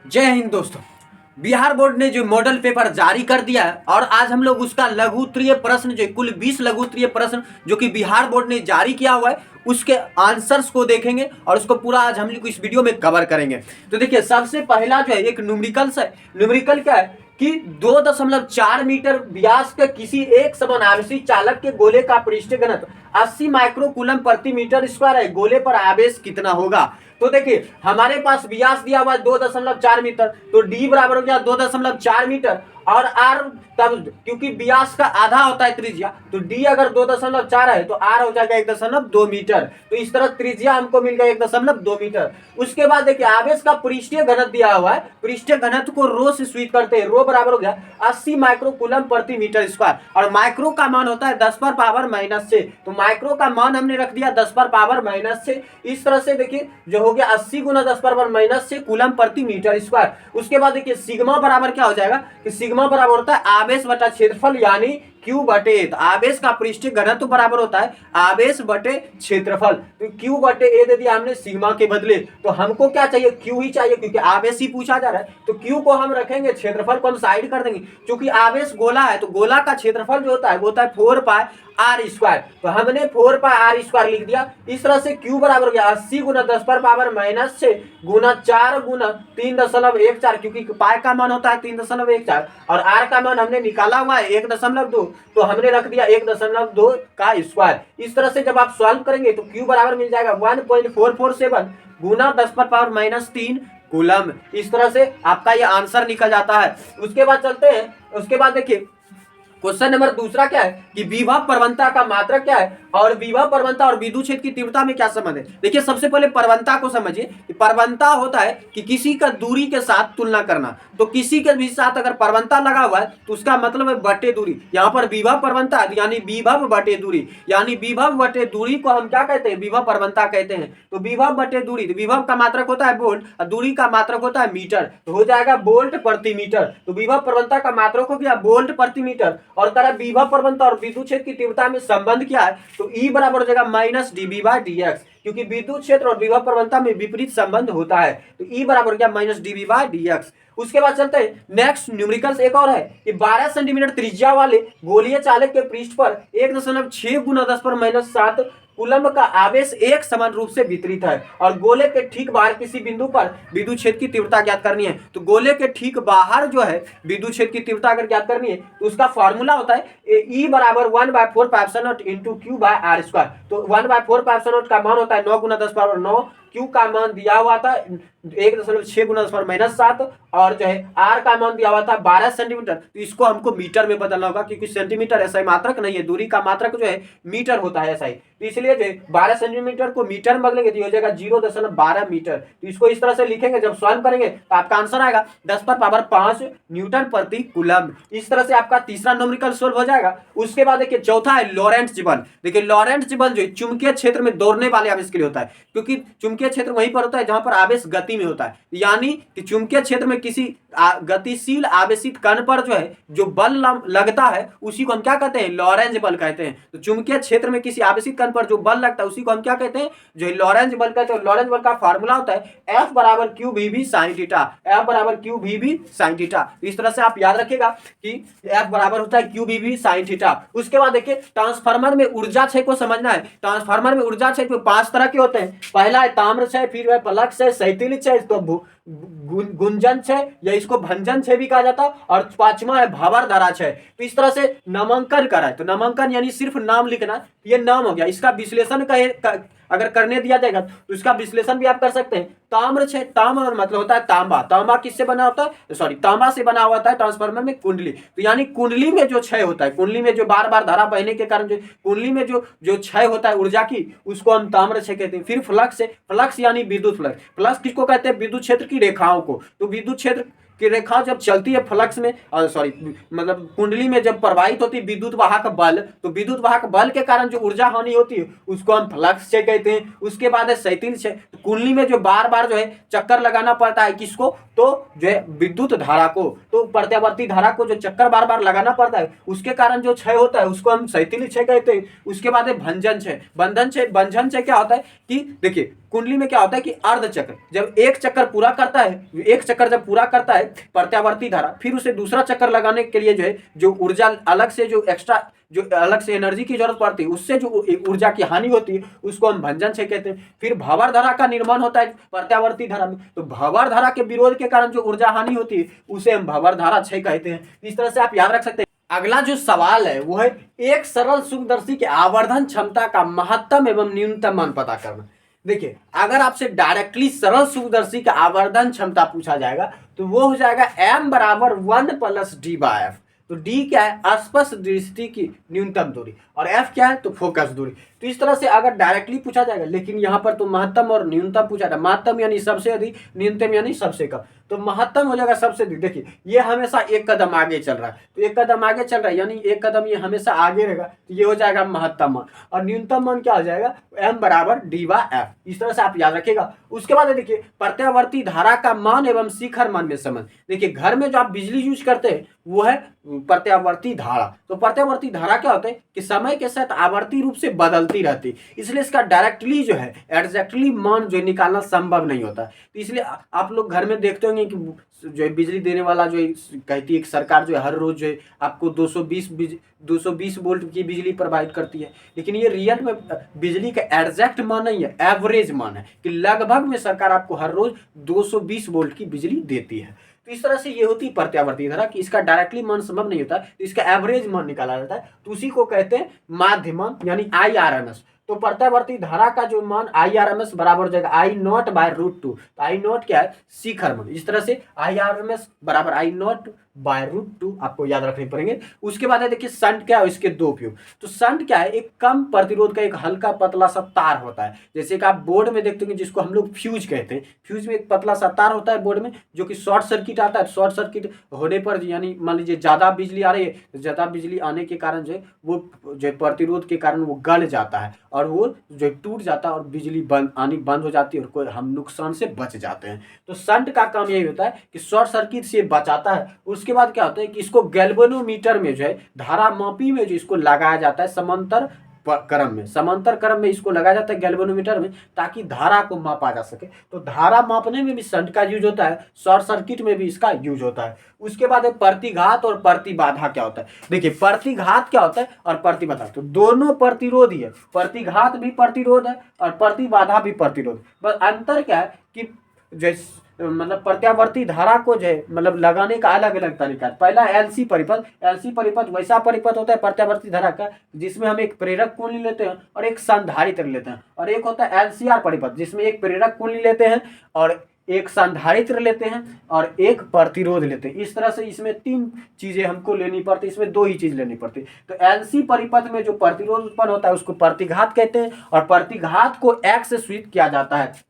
जय हिंद दोस्तों। बिहार बोर्ड ने जो मॉडल पेपर जारी कर दिया है और आज हम लोग उसका लघु उत्तरीय प्रश्न जो कुल 20 लघु उत्तरीय प्रश्न जो कि बिहार बोर्ड ने जारी किया हुआ है उसके आंसर्स को देखेंगे और उसको पूरा आज हम लोग इस वीडियो में कवर करेंगे। तो देखिए सबसे पहला जो है एक न्यूमेरिकल्स है। न्यूमेरिकल क्या है कि 2.4 मीटर व्यास के किसी एक समआवेशी चालक के गोले का पृष्ठीय घनत्व 80 माइक्रोकूलम प्रति मीटर स्क्वायर है। गोले पर आवेश कितना होगा? तो देखिए हमारे पास व्यास दिया हुआ है 2.4 मीटर, तो डी बराबर हो गया 2.4 मीटर और आर तब क्योंकि व्यास का आधा होता है त्रिज्या, तो डी अगर 2.4 है तो आर हो जाएगा 1.2 मीटर। तो इस तरह त्रिज्या हमको मिल गया 1.2 मीटर। उसके बाद देखिए आवेश का पृष्ठीय घनत्व दिया हुआ है, पृष्ठीय घनत्व को रो से स्वीच करते हैं। रो बराबर हो गया 80 माइक्रोकूलम प्रति मीटर स्क्वायर और माइक्रो का मान होता है 10 पर पावर -6, तो माइक्रो का मान हमने रख दिया 10 पर पावर -6। इस तरह से देखिए जो हो गया 80 गुना 10 पर पावर -6 कूलम प्रति मीटर स्क्वायर। उसके बाद देखिए सिग्मा बराबर क्या हो जाएगा कि सिग्मा बराबर होता है आवेश बटा क्षेत्रफल यानी क्यू बटे। आवेश का पृष्ठीय घनत्व बराबर होता है आवेश बटे क्षेत्रफल, तो क्यू बटे ए दे दिया हमने सिग्मा के बदले। तो हमको क्या चाहिए? क्यू ही चाहिए क्योंकि आवेश ही पूछा जा रहा है। तो क्यू को हम रखेंगे, क्षेत्रफल को हम साइड कर देंगे। क्योंकि आवेश गोला है तो गोला का क्षेत्रफल जो होता है वो होता है 4 पाई आर स्क्वायर, तो हमने 4 पाई आर स्क्वायर लिख दिया। इस तरह से क्यू बराबर हो गया 80 गुना 10 पर पावर -6 गुना 4 गुना 3.14, क्योंकि पाई का मान होता है 3.14 और आर का मान हमने निकाला हुआ है 1.2, तो हमने रख दिया 1.2 का स्क्वायर। इस तरह से जब आप सॉल्व करेंगे तो क्यू बराबर मिल जाएगा 1.447 गुना 10 पर पावर -3 कूलम। इस तरह से आपका ये आंसर निकल जाता है। उसके बाद चलते हैं, उसके बाद देखिए क्वेश्चन नंबर दूसरा क्या है कि विभव प्रवणता का मात्रक क्या है और विभव प्रवणता और विद्युत क्षेत्र की तीव्रता में क्या संबंध है। देखिए सबसे पहले प्रवणता को समझिए कि प्रवणता होता है कि किसी का दूरी के साथ तुलना करना, तो किसी के भी साथ अगर प्रवणता लगा हुआ है तो उसका मतलब है बटे दूरी। यहाँ पर विभव प्रवणता यानी विभव बटे दूरी, यानी विभव बटे दूरी को हम क्या कहते हैं? विभव प्रवणता कहते हैं। तो विभव बटे दूरी, तो विभव का मात्रक होता है वोल्ट और दूरी का मात्रक होता है मीटर, तो हो जाएगा वोल्ट प्रति मीटर। तो विभव प्रवणता का मात्रक हो गया वोल्ट प्रति मीटर और करा विभव प्रवणता और विद्युत क्षेत्र की तीव्रता में संबंध क्या है? तो ई बराबर हो जाएगा -dV/dx, क्योंकि विद्युत क्षेत्र और विभव प्रवणता में विपरीत संबंध होता है। तो ई बराबर हो गया -dV/dx। उसके बाद चलते हैं नेक्स्ट न्यूमेरिकल्स एक और है कि 12 सेंटीमीटर त्रिज्या वाले गोलीय चालक के पृष्ठ पर 1.6 गुना 10 पर -7 कूलम का आवेश एक समान रूप से वितरित है और गोले के ठीक बाहर किसी बिंदु पर विद्युत क्षेत्र की तीव्रता ज्ञात करनी है। तो गोले के ठीक बाहर जो है विद्युत क्षेत्र की तीव्रता अगर ज्ञात करनी है तो उसका फॉर्मूला होता है E बराबर 1/4 into q by r square. तो 1/4 का मान होता है 9 गुना 10 पावर 9, क्यू का मान दिया हुआ था 1.6 गुना 10 पावर -7 और जो है आर का मान दिया हुआ था 12 सेंटीमीटर। तो इसको हमको मीटर में बदलना होगा क्योंकि सेंटीमीटर ऐसा मात्रक नहीं है, दूरी का मात्रक जो है मीटर होता है ऐसा ही। तो इसलिए जो 12 सेंटीमीटर को मीटर में बदलेंगे तो हो जाएगा 0.12 मीटर। तो इसको इस तरह से लिखेंगे, जब सॉल्व करेंगे तो आपका आंसर आएगा 10 पर पावर 5 न्यूटन प्रति कूलम। इस तरह से आपका तीसरा न्यूमेरिकल सोल्व हो जाएगा। उसके बाद देखिए चौथा है लॉरेंट्ज बल। देखिए लॉरेंट्ज बल जो चुंबकीय क्षेत्र में दौड़ने वाले आवेश के लिए होता है, क्योंकि चुंबकीय क्षेत्र वहीं पर होता है जहां पर आवेश गति में होता है, यानी कि चुंबकीय क्षेत्र में किसी गतिशील आवेशित कण पर जो है जो बल लगता है उसी को हम क्या कहते हैं? लॉरेंज बल कहते हैं। तो चुंबकीय क्षेत्र में किसी आवेशित कण पर जो बल लगता है उसी को हम क्या कहते हैं? जो लॉरेंज बल कहते हैं। लॉरेंज बल का फार्मूला होता है F बराबर q v sine theta, F बराबर क्यू वी साइन थीटा। इस तरह से आप याद रखिएगा कि F बराबर होता है क्यू वी साइन थीटा। उसके बाद देखिए ट्रांसफार्मर में ऊर्जा क्षय को समझना है। ट्रांसफार्मर में ऊर्जा क्षय 5 तरह के होते हैं। पहला है ताम्र क्षय, फिर है पलक क्षय, शैथिल क्षय, तो गुंजन क्षय या इसको भंजन क्षय भी कहा जाता है और पांचवा है भावर धारा क्षय। तो इस तरह से नामांकन करा है, तो नामांकन यानी सिर्फ नाम लिखना, ये नाम हो गया। इसका विश्लेषण अगर करने दिया जाएगा तो इसका विश्लेषण भी आप कर सकते हैं। ताम्र क्षय, ताम्र मतलब होता है तांबा। तांबा किससे बना होता है? सॉरी, तांबा से बना हुआ है ट्रांसफार्मर में कुंडली। तो यानी कुंडली में जो क्षय होता है, कुंडली में जो बार बार धारा बहने के कारण जो कुंडली में जो क्षय होता है ऊर्जा की, उसको हम ताम्र क्षय कहते हैं। फिर फ्लक्स, फ्लक्स यानी विद्युत फ्लक्स। फ्लक्स किसको कहते हैं? विद्युत क्षेत्र की रेखाओं को। तो विद्युत क्षेत्र कि रेखा जब चलती है फ्लक्स में, सॉरी मतलब कुंडली में जब प्रवाहित होती है विद्युत वाहक बल, तो विद्युत वाहक बल के कारण जो ऊर्जा हानि होती है उसको हम फ्लक्स क्षय कहते हैं। उसके बाद है क्षैतिज क्षय, तो कुंडली में जो बार बार जो है चक्कर लगाना पड़ता है किसको, तो जो है विद्युत धारा को, तो प्रत्यावर्ती धारा को जो चक्कर बार बार लगाना पड़ता है उसके कारण जो क्षय होता है उसको हम क्षैतिज क्षय कहते हैं। उसके बाद है भंजन क्षय। बंधन क्षय क्या होता है कि देखिए कुंडली में क्या होता है कि अर्ध चक्र जब एक चक्कर पूरा करता है, एक चक्कर जब पूरा करता है प्रत्यावर्ती धारा, फिर उसे दूसरा चक्कर लगाने के लिए जो है जो ऊर्जा अलग से जो एक्स्ट्रा जो अलग से एनर्जी की जरूरत पड़ती है उससे जो ऊर्जा की हानि होती है उसको हम भंजन क्षय कहते हैं। फिर भंवर धारा का निर्माण होता है प्रत्यावर्ती धारा में, तो भंवर धारा के विरोध के कारण जो ऊर्जा हानि होती है उसे हम भंवर धारा क्षय कहते हैं। इस तरह से आप याद रख सकते हैं। अगला जो सवाल है वो है एक सरल सूक्ष्मदर्शी के आवर्धन क्षमता का महत्तम एवं न्यूनतम मान पता करना। देखिए अगर आपसे डायरेक्टली सरल सूक्ष्मदर्शी का आवर्धन क्षमता पूछा जाएगा तो वो हो जाएगा m बराबर 1 + d/f। तो d क्या है, स्पष्ट दृष्टि की न्यूनतम दूरी, और f क्या है, तो फोकस दूरी। तो इस तरह से अगर डायरेक्टली पूछा जाएगा, लेकिन यहाँ पर तो महत्तम और न्यूनतम पूछा था। महत्तम यानी सबसे अधिक, न्यूनतम यानी सबसे कम, तो महत्तम हो जाएगा सबसे अधिक। देखिए ये हमेशा एक कदम आगे चल रहा है, तो एक कदम आगे चल रहा है यानी एक कदम ये हमेशा आगे रहेगा, तो ये हो जाएगा महत्तम मान। और न्यूनतम मान क्या हो जाएगा, m बराबर d/f। इस तरह से आप याद रखिएगा। उसके बाद देखिए प्रत्यावर्ती धारा का मान एवं शिखर मान में संबंध। देखिए घर में जो आप बिजली यूज करते हैं वो है प्रत्यावर्ती धारा। तो प्रत्यावर्ती धारा क्या होता है कि समय के साथ आवर्ती रूप से बदलती रहती है, इसलिए इसका डायरेक्टली जो है एग्जैक्टली मान जो निकालना संभव नहीं होता। तो इसलिए आप लोग घर में देखते होंगे कि जो है बिजली देने वाला जो है कहती है कि सरकार जो है हर रोज जो है आपको 220 वोल्ट की बिजली प्रोवाइड करती है, लेकिन ये रियल में बिजली का एग्जैक्ट मान नहीं है, एवरेज मान है कि लगभग में सरकार आपको हर रोज 220 वोल्ट की बिजली देती है। तो इस तरह से ये होती है प्रत्यावर्ती धारा कि इसका डायरेक्टली मान संभव नहीं होता, तो इसका एवरेज मान निकाला जाता है, तो उसी को कहते हैं माध्य मान यानी IRMS। तो प्रत्यावर्ती धारा का जो मान IRMS बराबर हो जाएगा I0/√2। तो I0 क्या है, शिखर मान। इस तरह से IRMS बराबर I0/√2 आपको याद रखने पड़ेंगे। उसके बाद है देखिए शंट क्या है, इसके दो उपयोग। तो शंट क्या है, एक कम प्रतिरोध का एक हल्का पतला सा तार होता है, जैसे कि आप बोर्ड में देखते होंगे जिसको हम लोग फ्यूज कहते हैं। फ्यूज में एक पतला सा तार होता है बोर्ड में जो कि शॉर्ट सर्किट आता है। शॉर्ट सर्किट होने पर यानी मान लीजिए ज़्यादा बिजली आ रही है, तो ज़्यादा बिजली आने के कारण जो है वो जो प्रतिरोध के कारण वो गल जाता है और वो जो टूट जाता है और बिजली आनी बंद हो जाती है और कोई हम नुकसान से बच जाते हैं। तो शंट का काम यही होता है कि शॉर्ट सर्किट से बचाता है। उसके बाद क्या होता है कि इसको गैल्वेनोमीटर में जो है धारा मापी में जो इसको लगाया जाता है समांतर क्रम में इसको लगाया जाता है गैल्वेनोमीटर में, ताकि धारा को मापा जा सके। तो धारा मापने में भी शंट का यूज होता है, शॉर्ट सर्किट में भी इसका यूज होता है। उसके बाद प्रतिघात और प्रतिबाधा क्या होता है। देखिए प्रतिघात क्या होता है और प्रतिबाधा, तो दोनों प्रतिरोध ही है, प्रतिघात भी प्रतिरोध है और प्रतिबाधा भी प्रतिरोध। बस अंतर क्या है कि मतलब प्रत्यावर्ती धारा को जो है मतलब लगाने का अलग अलग तरीका है। पहला LC परिपथ वैसा परिपथ होता है प्रत्यावर्ती धारा का जिसमें हम एक प्रेरक कुंडली लेते हैं और एक संधारित्र लेते हैं, और एक होता है LCR परिपथ जिसमें एक प्रेरक कुंडली लेते हैं और एक संधारित्र लेते हैं और एक प्रतिरोध लेते हैं। इस तरह से इसमें 3 चीजें हमको लेनी पड़ती है, इसमें 2 ही चीज लेनी पड़ती है। तो LC परिपथ में जो प्रतिरोध उत्पन्न होता है उसको प्रतिघात कहते हैं और प्रतिघात को X से सूचित किया जाता है।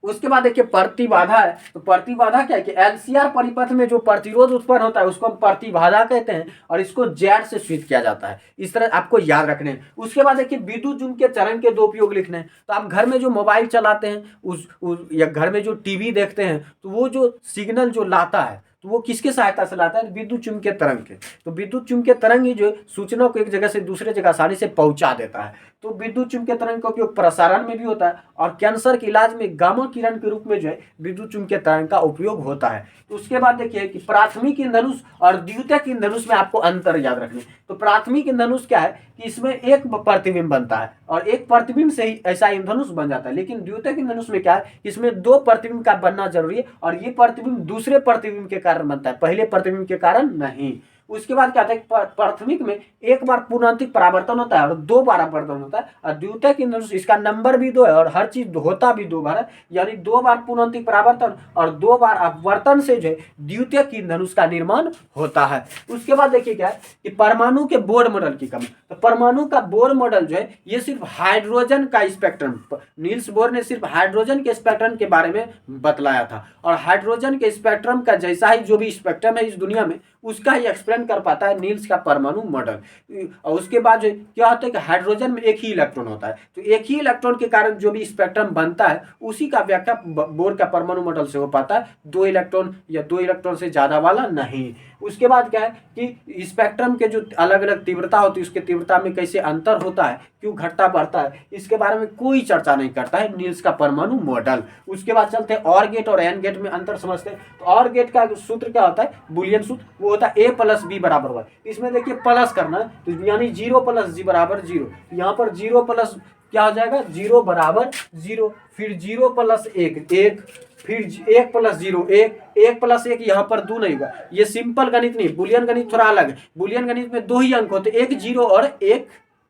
उसके बाद देखिए प्रतिबाधा है, तो प्रतिबाधा क्या है कि LCR परिपथ में जो प्रतिरोध उत्पन्न होता है उसको हम प्रतिबाधा कहते हैं और इसको Z से सूचित किया जाता है। इस तरह आपको याद रखने हैं। उसके बाद देखिए विद्युत चुम्बकीय चरण के 2 उपयोग लिखने हैं। तो आप घर में जो मोबाइल चलाते हैं या घर में जो टीवी देखते हैं तो वो जो सिग्नल जो लाता है तो वो किसके सहायता से लाता है, विद्युत चुम्बकीय तरंग के। तो विद्युत चुम्बकीय तरंग ही जो सूचना को एक जगह से दूसरे जगह आसानी से पहुंचा देता है। तो विद्युत चुम्बकीय तरंग का उपयोग प्रसारण में भी होता है और कैंसर के इलाज में गामा किरण के रूप में जो है विद्युत चुम्बकीय तरंग का उपयोग होता है। तो उसके बाद देखिए कि प्राथमिक इंधनुष और द्वितीयक इंधनुष में आपको अंतर याद रखने। तो प्राथमिक इंधनुष क्या है कि इसमें एक प्रतिबिंब बनता है और एक प्रतिबिंब से ही ऐसा इंधनुष बन जाता है, लेकिन द्वितीयक इंधनुष में क्या है, इसमें 2 प्रतिबिंब का बनना जरूरी है और ये प्रतिबिंब दूसरे प्रतिबिंब के कारण बनता है, पहले प्रतिबिंब के कारण नहीं। उसके बाद क्या होता है, प्राथमिक में एक बार पूर्णांतिक परावर्तन होता है और 2 बार अपवर्तन होता है, और द्वितीयक इंद्रधनुष इसका नंबर भी 2 है और हर चीज होता भी 2 बार है, यानी 2 बार पूर्णांतिक परावर्तन और 2 बार अपवर्तन से जो है द्वितीयक इंद्रधनुष का निर्माण होता है। उसके बाद देखिए क्या है कि परमाणु के बोर मॉडल की कमी। तो परमाणु का बोर मॉडल जो है ये सिर्फ हाइड्रोजन का स्पेक्ट्रम, नील्स बोर ने सिर्फ हाइड्रोजन के स्पेक्ट्रम के बारे में बतलाया था, और हाइड्रोजन के स्पेक्ट्रम का जैसा ही जो भी स्पेक्ट्रम है इस दुनिया में उसका ही एक्सप्लेन कर पाता है नील्स का परमाणु मॉडल। और उसके बाद जो क्या होता है कि हाइड्रोजन में एक ही इलेक्ट्रॉन होता है, तो एक ही इलेक्ट्रॉन के कारण जो भी स्पेक्ट्रम बनता है उसी का व्याख्या बोर का परमाणु मॉडल से हो पाता है, 2 इलेक्ट्रॉन या 2 इलेक्ट्रॉन से ज्यादा वाला नहीं। उसके बाद क्या है कि स्पेक्ट्रम के जो अलग अलग तीव्रता होती है उसके तीव्रता में कैसे अंतर होता है, क्यों घटता बढ़ता है, इसके बारे में कोई चर्चा नहीं करता है नील्स का परमाणु मॉडल। उसके बाद चलते हैं और गेट और एन गेट में अंतर समझते हैं। तो और गेट का सूत्र क्या होता है, बुलियन सूत्र, वो होता है a + b = 1। इसमें देखिए प्लस करना है, तो यानी 0 + g = 0। यहाँ पर 0 प्लस क्या हो जाएगा, 0 = 0, फिर 0 + 1 1, फिर 1 + 0 1, 1 + 1 यहाँ पर 2 नहीं होगा, ये सिंपल गणित नहीं, बुलियन गणित थोड़ा अलग है। बुलियन गणित में 2 ही अंक होते हैं, एक 0 और एक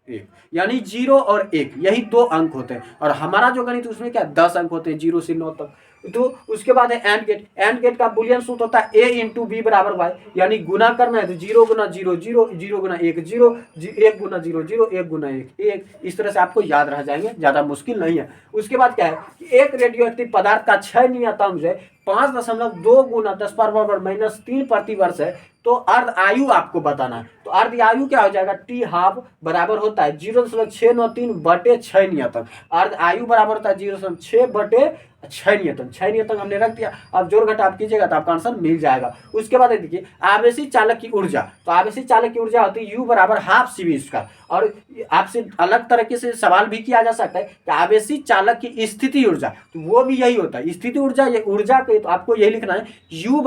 1, यानी 0 और 1 यही 2 अंक होते हैं, और हमारा जो गणित उसमें क्या 10 अंक होते हैं 0 से 9 तक। तो उसके बाद है एंड गेट। एंड गेट का बुलियन सूत्र होता है a × b = y, यानी गुना करना है तो 0 × 0 0, 0 × 1 0, 1 × 0 0, 1 × 1 1, इस तरह से आपको याद रह जाएंगे, ज्यादा मुश्किल नहीं है। उसके बाद क्या है कि एक रेडियोएक्टिव पदार्थ का क्षय नियतांक जो है 5.2 × 10⁻³ प्रति वर्ष है। तो अर्ध आयु आपको बताना है, तो अर्ध आयु क्या हो जाएगा, t½ बराबर होता है 0.693/6 नियतन। अर्ध आयु बराबर होता है 0.6/6 नियतन। 6 नियतन हमने रख दिया, अब जोड़ घटा आप कीजिएगा तो आपका आंसर मिल जाएगा। उसके बाद देखिए आवेशी चालक की ऊर्जा, तो आवेशी चालक की ऊर्जा होती है U = ½ CV²। और आपसे अलग तरीके से सवाल भी किया जा सकता है कि आवेशी चालक की स्थिति ऊर्जा, तो वो भी यही होता है स्थिति ऊर्जा, ये ऊर्जा के, तो आपको यही लिखना है U =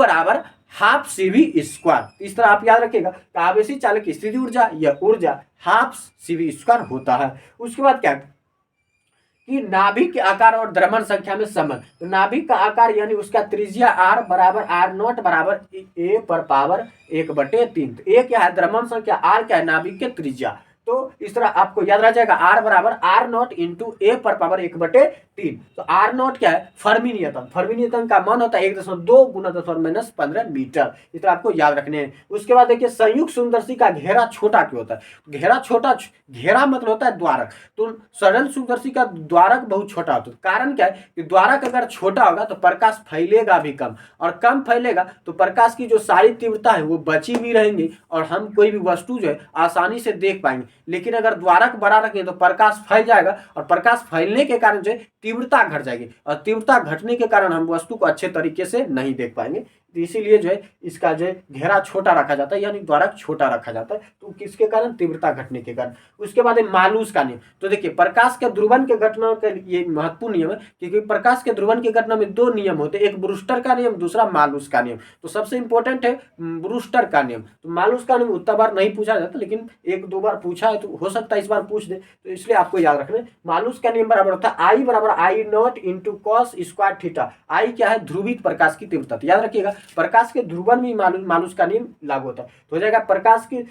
½ CV²। इस तरह आप याद रखिएगा कि आवेशी चालक की स्थिति ऊर्जा या ऊर्जा ½ CV² होता है। उसके बाद क्या कि नाभिक के आकार और द्रव्यमान संख्या में संबंध। तो नाभिक का आकार यानी उसका त्रिज्या r = r0 = a/1/3। तो a क्या है द्रव्यमान संख्या, r क्या है नाभिक के त्रिज्या। तो इस तरह आपको याद रह जाएगा r = r0 × a/1/3। तो r0 क्या है फर्मी नियतन, फर्मी नियतन का मान होता है 1.2 × 10⁻15 मीटर। इस तरह आपको याद रखने हैं। उसके बाद देखिए संयुक्त सूक्ष्मदर्शी का घेरा छोटा क्यों होता है। घेरा छोटा, घेरा मतलब होता है द्वारक, तो सरल सूक्ष्मदर्शी का द्वारक बहुत छोटा होता है। कारण क्या है कि द्वारक अगर छोटा होगा तो प्रकाश फैलेगा भी कम, और कम फैलेगा तो प्रकाश की जो सारी तीव्रता है वो बची भी रहेंगी और हम कोई भी वस्तु जो है आसानी से देख पाएंगे। लेकिन अगर द्वारक बड़ा रखें तो प्रकाश फैल जाएगा, और प्रकाश फैलने के कारण जो है तीव्रता घट जाएगी, और तीव्रता घटने के कारण हम वस्तु को अच्छे तरीके से नहीं देख पाएंगे। तो इसीलिए जो है इसका जो है घेरा छोटा रखा जाता है, यानी द्वारक छोटा रखा जाता है। तो किसके कारण, तीव्रता घटने के कारण। उसके बाद है मालूस का नियम। तो देखिए प्रकाश के ध्रुवन के घटना के ये महत्वपूर्ण नियम है, क्योंकि प्रकाश के ध्रुवन की घटना में 2 नियम होते हैं, एक ब्रूस्टर का नियम, दूसरा मालूस का नियम। तो सबसे इंपॉर्टेंट है ब्रूस्टर का नियम। तो मालूस का नियम उतना बार नहीं पूछा जाता, लेकिन 1-2 बार पूछा है, तो हो सकता है इस बार पूछ दे, तो इसलिए आपको याद रखना है। मालूस का नियम बराबर होता है I = I0 × cos²θ। I क्या है ध्रुवित प्रकाश की तीव्रता। तो याद रखिएगा प्रकाश के ध्रुवन में मालूस का नियम लागू होता है। तो हो जाएगा प्रकाश की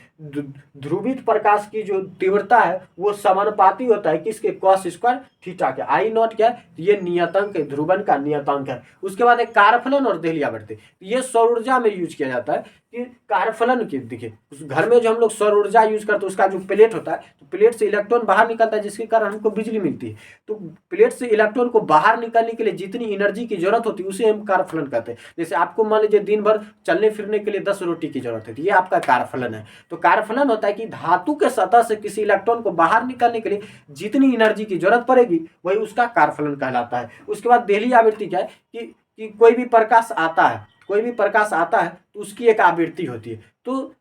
ध्रुवित प्रकाश की जो तीव्रता है वो समानुपाती होता है किसके, cos² थीटा के। I0 क्या है, ये नियतांक है, ध्रुवन का नियतांक है। उसके बाद एक कारफलन और देहली आवृत्ति, ये सौर ऊर्जा में यूज किया जाता है कि कारफलन की। देखिए उस घर में जो हम लोग सौर ऊर्जा यूज करते हैं उसका जो प्लेट होता है, तो प्लेट से इलेक्ट्रॉन बाहर निकलता है जिसके कारण हमको बिजली मिलती है। तो प्लेट से इलेक्ट्रॉन को बाहर निकालने के लिए जितनी एनर्जी की जरूरत होती है उसे हम कारफलन कहते हैं। जैसे आपको मान लीजिए दिन भर चलने फिरने के लिए 10 रोटी की जरूरत है, तो ये आपका कारफलन है। तो कारफलन होता है कि धातु के सतह से किसी इलेक्ट्रॉन को बाहर निकालने के लिए जितनी एनर्जी की जरूरत पड़ेगी वही उसका कारफलन कहलाता है। उसके बाद देहली आवृत्ति क्या है कि कोई भी प्रकाश आता है, कोई भी प्रकाश आता है तो उसकी एक आवृत्ति होती है। तो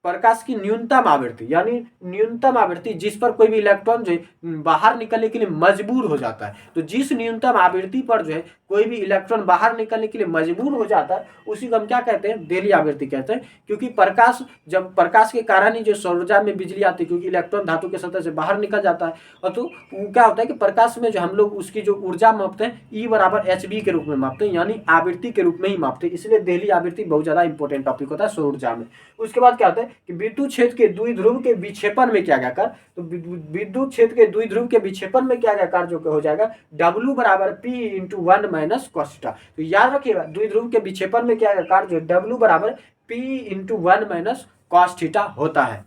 प्रकाश की न्यूनतम आवृत्ति, यानी न्यूनतम आवृत्ति जिस पर कोई भी इलेक्ट्रॉन जो है बाहर निकलने के लिए मजबूर हो जाता है, तो जिस न्यूनतम आवृत्ति पर जो है कोई भी इलेक्ट्रॉन बाहर निकलने के लिए मजबूर हो जाता है, उसी को हम क्या कहते हैं, देहली आवृत्ति कहते हैं। क्योंकि प्रकाश, जब प्रकाश के कारण ही जो सौर ऊर्जा में बिजली आती है, क्योंकि इलेक्ट्रॉन धातु के सतह से बाहर निकल जाता है, और तो क्या होता है कि प्रकाश में जो हम लोग उसकी जो ऊर्जा मापते हैं E बराबर hb के रूप में मापते हैं, यानी आवृत्ति के रूप में ही मापते हैं। इसलिए देहली आवृत्ति बहुत ज्यादा इंपॉर्टेंट टॉपिक होता है सौर ऊर्जा में। उसके बाद क्या होता है कि विद्युत क्षेत्र के द्विध्रुव के विक्षेपण में किया गया कार्य, तो विद्युत क्षेत्र के द्विध्रुव के विक्षेपण में किया गया कार्य जो हो जाएगा W बराबर P into 1 minus cos theta. तो याद रखिएगा, द्विध्रुव के विक्षेपण में किया गया कार्य जो W बराबर P into 1 minus cos theta होता है।